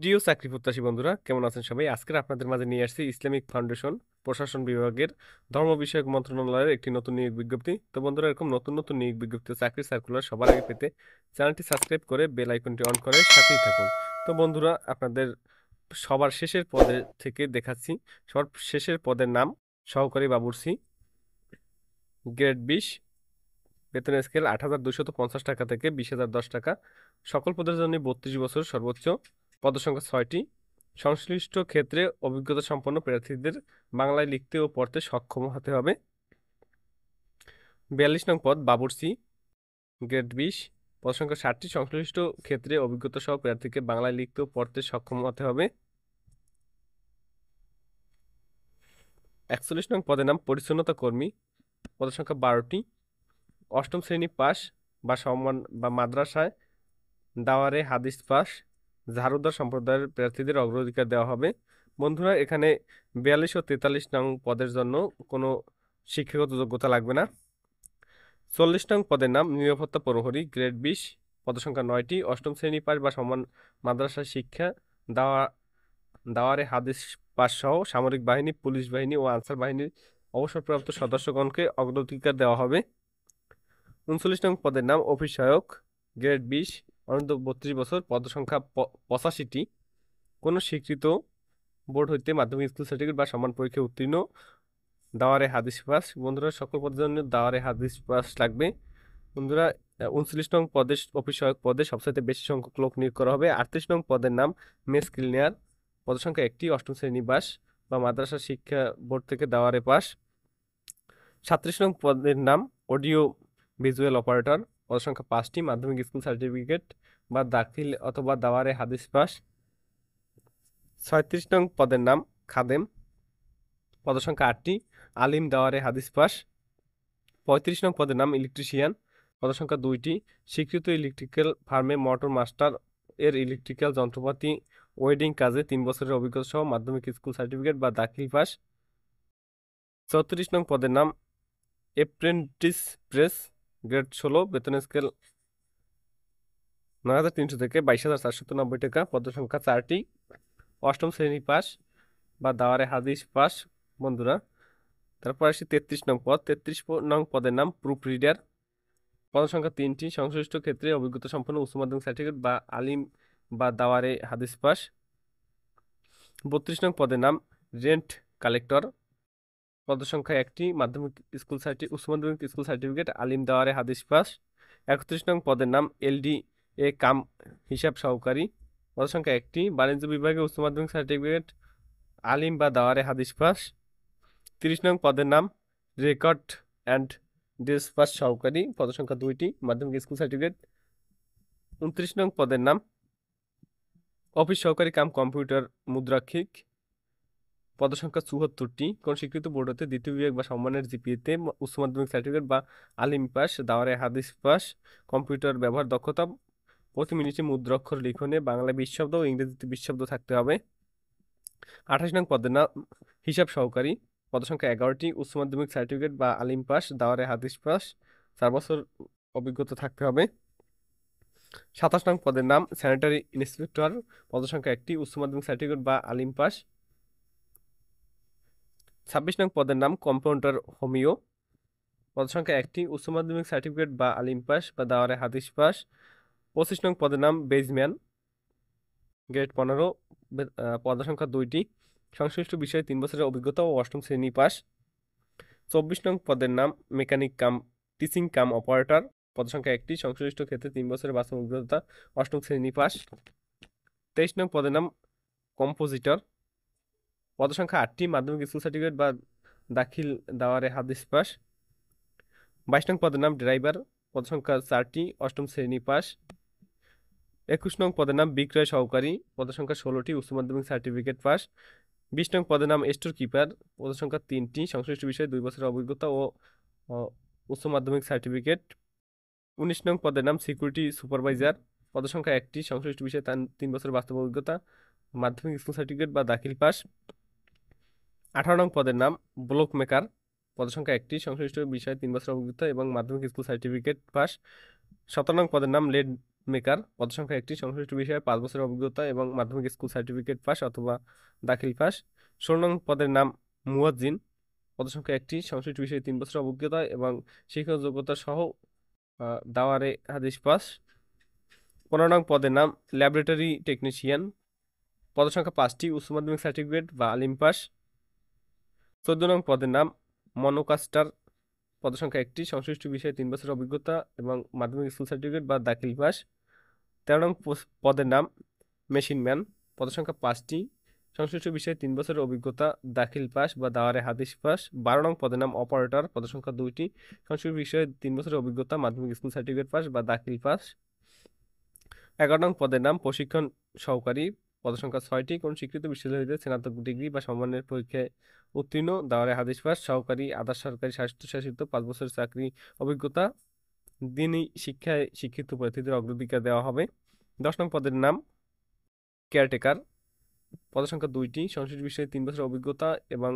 প্রিয় চাকরি প্রত্যাশী বন্ধুরা কেমন আছেন সবাই? আজকের আপনাদের মাঝে নিয়ে আসছি ইসলামিক ফাউন্ডেশন প্রশাসন বিভাগের ধর্ম বিষয়ক মন্ত্রণালয়ের একটি নতুন নিয়োগ বিজ্ঞপ্তি। তো বন্ধুরা, এরকম নতুন নতুন নিয়োগ বিজ্ঞপ্তি ও চাকরির সার্কুলার সবার আগে পেতে চ্যানেলটি সাবস্ক্রাইব করে বেল আইকনটি অন করে সাথেই থাকুন। তো বন্ধুরা, আপনাদের সবার শেষের পদে থেকে দেখাচ্ছি। সবার শেষের পদের নাম সহকারী বাবুর্চি, গ্রেড 20, বেতন স্কেল ৮,২৫০ টাকা থেকে ২০,০১০ টাকা। সকল পদের জন্য ৩২ বছর সর্বোচ্চ, পদসংখ্যা ৬টি। সংশ্লিষ্ট ক্ষেত্রে অভিজ্ঞতা সম্পন্ন প্রার্থীদের বাংলায় লিখতে ও পড়তে সক্ষম হতে হবে। ৪২ নং পদ বাবুর্চি, গ্রেড 20, পদসংখ্যা 60টি। সংশ্লিষ্ট ক্ষেত্রে অভিজ্ঞতা সহ প্রার্থীকে বাংলায় লিখতে ও পড়তে সক্ষম হতে হবে। ৪১ নং পদের নাম পরিচ্ছন্নতা কর্মী, পদসংখ্যা 12টি। অষ্টম শ্রেণী পাস বা সম্মান বা মাদ্রাসায় দাওয়ারে হাদিস পাস, ঝাড়ুদার সম্প্রদায়ের প্রার্থীদের অগ্রাধিকার দেওয়া হবে। বন্ধুরা, এখানে ৪২ ও ৪৩ নং পদের জন্য কোনো শিক্ষাগত যোগ্যতা লাগবে না। ৪০ নং পদের নাম নিরাপত্তা প্রহরী, গ্রেড 20, পদসংখ্যা 9টি। অষ্টম শ্রেণী পাস বা সমান মাদ্রাসা শিক্ষা, দাওয়া দাওয়ারে হাদিস পাস সহ সামরিক বাহিনী, পুলিশ বাহিনী ও আনসার বাহিনীর অবসরপ্রাপ্ত সদস্যগণকে অগ্রাধিকার দেওয়া হবে। 39 নং পদের নাম অফিস সহায়ক, গ্রেড 20, অনূর্ধ্ব 32 বছর, পদসংখ্যা 85টি। কোনো স্বীকৃত বোর্ড হইতে মাধ্যমিক স্কুল সার্টিফিকেট বা সমান পরীক্ষায় উত্তীর্ণ, দাওয়ারে হাদিস পাস। বন্ধুরা, সকল পদের জন্য দাওয়ারে হাদিস পাস লাগবে। বন্ধুরা, 39 নং পদে অফিস সহায়ক পদে সবচাইতে বেশি সংখ্যক লোক নিয়োগ করা হবে। 38 নং পদের নাম মেস ক্লিনার, পদসংখ্যা 1টি। অষ্টম শ্রেণী পাস বা মাদ্রাসা শিক্ষা বোর্ড থেকে দাওয়ারে পাস। 37 নং পদের নাম অডিও ভিজুয়াল অপারেটর, পদসংখ্যা 5টি। মাধ্যমিক স্কুল সার্টিফিকেট বা দাখিল অথবা দাওয়ারে হাদিস পাস। 36 নং পদের নাম খাদেম, পদসংখ্যা 8টি। আলিম, দাওয়ারে হাদিস পাস। 35 নং পদের নাম ইলেকট্রিশিয়ান, পদসংখ্যা 2টি। স্বীকৃত ইলেকট্রিক্যাল ফার্মে মোটর মাস্টার এর ইলেকট্রিক্যাল যন্ত্রপাতি ওয়েডিং কাজে 3 বছরের অভিজ্ঞতা সহ মাধ্যমিক স্কুল সার্টিফিকেট বা দাখিল পাস। 34 নং পদের নাম এপ্রেন্টিস প্রেস, গ্রেড 16, বেতন স্কেল ৯,৩০০ থেকে 22,৪৯০ টাকা, পদসংখ্যা 4টি। অষ্টম শ্রেণী পাস বা দাওয়ারে হাদিস পাস। বন্ধুরা, তারপর আসি 33 নং পদ। 33 নং পদের নাম প্রুফ রিডার, পদসংখ্যা 3টি। সংশ্লিষ্ট ক্ষেত্রে অভিজ্ঞতা সম্পন্ন উচ্চ মাধ্যমিক সার্টিফিকেট বা আলিম বা দাওয়ারে হাদিস পাস। 32 নং পদের নাম রেন্ট কালেক্টর, পদসংখ্যা 1টি। মাধ্যমিক স্কুল উচ্চ মাধ্যমিক স্কুল সার্টিফিকেট, আলিম, দাওয়ারে হাদিস পাস। 31 নং পদের নাম এলডি এ কাম হিসাব সহকারী, পদসংখ্যা 1টি। বাণিজ্য বিভাগে উচ্চ মাধ্যমিক সার্টিফিকেট, আলিম বা দাওয়ারে হাদিস পাস। 30 নং পদের নাম রেকর্ড অ্যান্ড ডিসপাস সহকারী, পদসংখ্যা 2টি। মাধ্যমিক স্কুল সার্টিফিকেট। 29 নং পদের নাম অফিস সহকারী কাম কম্পিউটার মুদ্রাক্ষিক, পদসংখ্যা 74টি। কোন স্বীকৃত বোর্ড হতে দ্বিতীয় বিভাগ বা সম্মানের জিপিএতে উচ্চ মাধ্যমিক সার্টিফিকেট বা আলিম পাস, দাওয়ারে হাদিস পাস। কম্পিউটার ব্যবহার দক্ষতা, প্রতি মিনিটে মুদ্রাক্ষর লিখনে বাংলা 20 শব্দ ও ইংরেজিতে 20 শব্দ থাকতে হবে। 28 নং পদের নাম হিসাব সহকারী, পদসংখ্যা 11টি। উচ্চ মাধ্যমিক সার্টিফিকেট বা আলিম পাস, দাওয়ারে হাদিস পাস, 4 বছর অভিজ্ঞতা থাকতে হবে। 27 নং পদের নাম স্যানিটারি ইন্সপেক্টর, পদসংখ্যা 1টি। উচ্চ মাধ্যমিক সার্টিফিকেট বা আলিম পাস। 26 নং পদের নাম কম্পাউন্ডার হোমিও, পদসংখ্যা 1টি। উচ্চ মাধ্যমিক সার্টিফিকেট বা আলিম পাস বা দাওয়ারে হাদিস পাস। 25 নং পদের নাম বেজম্যান, গ্রেড 15, পদসংখ্যা 2টি। সংশ্লিষ্ট বিষয়ে 3 বছরের অভিজ্ঞতা ও অষ্টম শ্রেণী পাস। 24 নং পদের নাম মেকানিক কাম টিচিং কাম অপারেটর, পদসংখ্যা 1টি। সংশ্লিষ্ট ক্ষেত্রে 3 বছরের বাস্তব অভিজ্ঞতা, অষ্টম শ্রেণী পাস। 23 নং পদের নাম কম্পোজিটর, পদসংখ্যা 8টি। মাধ্যমিক স্কুল সার্টিফিকেট বা দাখিল দাওয়ারে হাদিস পাস। 22 নং পদের নাম ড্রাইভার, পদসংখ্যা 4টি। অষ্টম শ্রেণী পাস। 21 নং পদের নাম বিক্রয় সহকারী, পদসংখ্যা 16টি। উচ্চ মাধ্যমিক সার্টিফিকেট পাস। 20 নং পদের নাম স্টোর কিপার, পদসংখ্যা 3টি। সংশ্লিষ্ট বিষয়ে 2 বছরের অভিজ্ঞতা ও উচ্চ মাধ্যমিক সার্টিফিকেট। 19 নং পদের নাম সিকিউরিটি সুপারভাইজার, পদসংখ্যা 1টি। সংশ্লিষ্ট বিষয়ে 3 বছরের বাস্তব অভিজ্ঞতা, মাধ্যমিক স্কুল সার্টিফিকেট বা দাখিল পাস। 18 নং পদের নাম ব্লক মেকার, পদসংখ্যা 1টি। সংশ্লিষ্ট বিষয়ে 3 বছরের অভিজ্ঞতা এবং মাধ্যমিক স্কুল সার্টিফিকেট পাস। 17 নং পদের নাম মেকার, পদসংখ্যা একটি, সংশ্লিষ্ট বিষয়ে 5 বছরের অভিজ্ঞতা এবং মাধ্যমিক স্কুল সার্টিফিকেট পাস অথবা দাখিল পাস। 16 নং পদের নাম মুয়াজ্জিন, পদসংখ্যা একটি, সংশ্লিষ্ট বিষয়ে 3 বছরের অভিজ্ঞতা এবং শিক্ষক যোগ্যতা সহ দাওয়ারে হাদিস পাস। 15 নং পদের নাম ল্যাবরেটরি টেকনিশিয়ান, পদসংখ্যা 5টি, উচ্চ মাধ্যমিক সার্টিফিকেট বা আলিম পাস। 14 নং পদের নাম মনোকাস্টার, পদসংখ্যা একটি, সংশ্লিষ্ট বিষয়ে 3 বছরের অভিজ্ঞতা এবং মাধ্যমিক স্কুল সার্টিফিকেট বা দাখিল পাস। 13 নং পদের নাম মেশিন ম্যান, পদসংখ্যা 5টি, সংশ্লিষ্ট বিষয়ে 3 বছরের অভিজ্ঞতা, দাখিল পাস বা দাওয়ারে হাদিস পাস। 12 নং পদের নাম অপারেটর, পদসংখ্যা 2টি, সংশ্লিষ্ট বিষয়ে 3 বছরের অভিজ্ঞতা, মাধ্যমিক স্কুল সার্টিফিকেট পাস বা দাখিল পাস। 11 নং পদের নাম প্রশিক্ষণ সহকারী, পদসংখ্যা 6টি, কোন স্বীকৃত বিশ্ববিদ্যালয়ে স্নাতক ডিগ্রি বা সমমানের পরীক্ষায় উত্তীর্ণ, দাওয়ারে হাদিস পাস, সহকারী আধা সরকারি স্বায়ত্তশাসিত 5 বছরের চাকরি অভিজ্ঞতা, দিনই শিক্ষায় শিক্ষিত প্রার্থীদের অগ্রাধিকার দেওয়া হবে। 10 নং পদের নাম কেয়ারটেকার, পদসংখ্যা 2টি, সংশ্লিষ্ট বিষয়ে 3 বছরের অভিজ্ঞতা এবং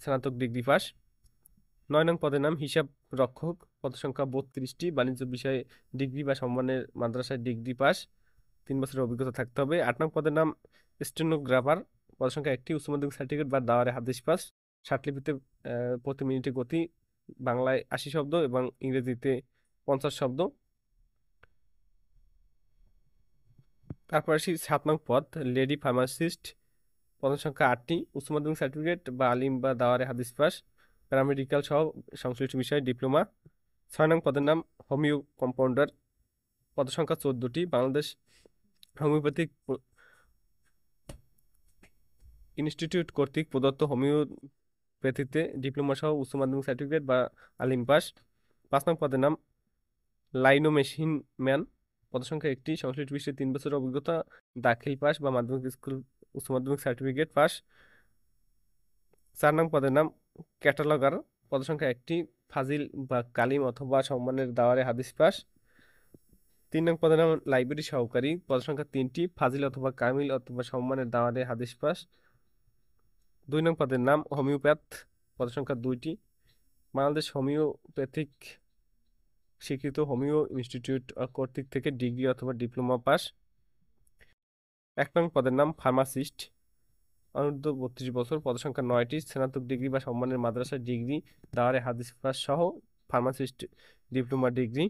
স্নাতক ডিগ্রি পাস। 9 নং পদের নাম হিসাব রক্ষক, পদসংখ্যা 32টি, বাণিজ্য বিষয়ে ডিগ্রি বা সমমানের মাদ্রাসায় ডিগ্রি পাস, 3 বছরের অভিজ্ঞতা থাকতে হবে। 8 নং পদের নাম স্টেনোগ্রাফার, পদসংখ্যা একটি, উচ্চ মাধ্যমিক সার্টিফিকেট বা দাওয়ারে হাদিস পাস, ষাটলিপিতে প্রতি মিনিটে গতি, বাংলায় 80 শব্দ এবং ইংরেজিতে 50 শব্দ। তারপর আসি 7 নং পদ লেডি ফার্মাসিস্ট, পদসংখ্যা 8টি, উচ্চ মাধ্যমিক সার্টিফিকেট বা আলিম বা দাওয়ারে হাদিস পাস, প্যারামেডিক্যাল সহ সংশ্লিষ্ট বিষয়ে ডিপ্লোমা। 6 নং পদের নাম হোমিও কম্পাউন্ডার, পদসংখ্যা 14টি, বাংলাদেশ হোমিওপ্যাথিক ইনস্টিটিউট কর্তৃক প্রদত্ত হোমিওপ্যাথিতে ডিপ্লোমা সহ উচ্চ মাধ্যমিক সার্টিফিকেট বা আলিম পাস। 5 নং পদের নাম লাইনো মেশিন ম্যান, পদসংখ্যা একটি, সংশ্লিষ্ট বিষয়ে 3 বছরের অভিজ্ঞতা, দাখিল পাস বা মাধ্যমিক স্কুল উচ্চ মাধ্যমিক সার্টিফিকেট পাস। 4 নং পদের নাম ক্যাটালগার, পদসংখ্যা একটি, ফাজিল বা কালিম অথবা সম্মানের দাওয়ারে হাদিস পাস। 3 নং পদের নাম লাইব্রেরি সহকারী, পদসংখ্যা 3টি, ফাজিল অথবা কামিল অথবা সম্মানের দাওয়ারে হাদিস পাস। 2 নং পদের নাম হোমিওপ্যাথ, পদসংখ্যা 2টি, বাংলাদেশ হোমিওপ্যাথিক স্বীকৃত হোমিও ইনস্টিটিউট কর্তৃক থেকে ডিগ্রি অথবা ডিপ্লোমা পাস। 1 নং পদের নাম ফার্মাসিস্ট, অনূর্ধ্ব 32 বছর, পদসংখ্যা 9টি, স্নাতক ডিগ্রি বা সম্মানের মাদ্রাসায় ডিগ্রি, দাওয়ারে হাদিস পাস সহ ফার্মাসিস্ট ডিপ্লোমা ডিগ্রি।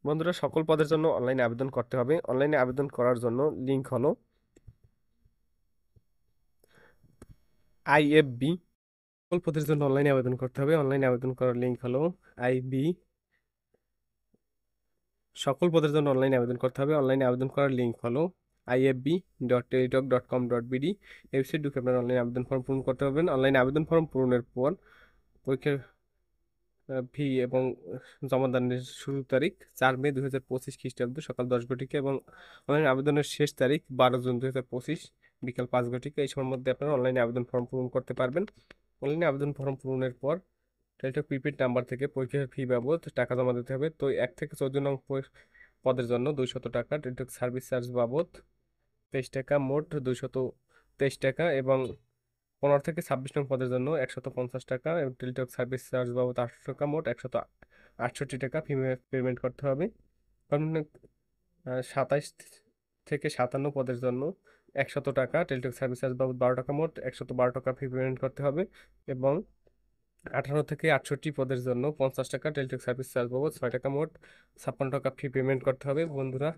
বন্ধুরা, সকল পদের জন্য অনলাইনে আবেদন করতে হবে। অনলাইনে আবেদন করার জন্য লিঙ্ক হলো IFB, সকল পদের জন্য অনলাইনে আবেদন করতে হবে। অনলাইনে আবেদন করার লিঙ্ক হলো IB, সকল পদের জন্য অনলাইনে আবেদন করতে হবে। অনলাইনে আবেদন করার লিঙ্ক হলো ifb.teletalk.com.bd, ওয়েবসাইট ঢুকে আপনার অনলাইনে আবেদন ফর্ম পূরণ করতে পারবেন। অনলাইনে আবেদন ফর্ম পূরণের পর পরীক্ষার ফি এবং জমা দানের শুরু তারিখ 4 মে 2025 খ্রিস্টাব্দ সকাল 10 ঘটিকা এবং অনলাইন আবেদনের শেষ তারিখ 12 জুন 2025 বিকাল 5 ঘটিকা। এই সময়ের মধ্যে আপনারা অনলাইনে আবেদন ফর্ম পূরণ করতে পারবেন। অনলাইনে আবেদন ফর্ম পূরণের পর টেলিটক প্রিপেড নাম্বার থেকে পরীক্ষার ফি বাবদ টাকা জমা দিতে হবে। তো 1 থেকে 14 নং পদের জন্য 200 টাকা, টেলিটক সার্ভিস চার্জ বাবদ 23 টাকা, মোট 223 টাকা এবং 15 থেকে 26 নং পদের জন্য 150 টাকা এবং টেলিটক সার্ভিস চার্জ বাবদ 800 টাকা, মোট 168 টাকা ফি পেমেন্ট করতে হবে। 27 থেকে 57 পদের জন্য 100 টাকা, টেলিটক সার্ভিস চার্জ বাবদ 12 টাকা, মোট 112 টাকা ফি পেমেন্ট করতে হবে এবং 18 থেকে 68 পদের জন্য 50 টাকা, টেলিটক সার্ভিস চার্জ বাবদ 6 টাকা, মোট 56 টাকা ফি পেমেন্ট করতে হবে। বন্ধুরা,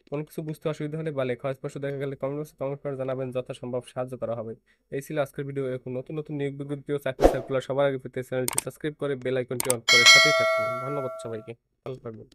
কোনো কিছু বুঝতে অসুবিধা হলে বা লেখা স্পষ্ট দেখা গেলে কমেন্ট করে জানাবেন, যথাসম্ভব সাহায্য করা হবে। এই ছিল আজকের ভিডিও। এখন নতুন নতুন নিয়োগ বিজ্ঞপ্তি ও চাকরি সার্কুলার সবার আগে পেতে চ্যানেলটি সাবস্ক্রাইব করে বেল আইকনটি অন করে সাথেই থাকুন। ধন্যবাদ সবাইকে, ভালো থাকবেন।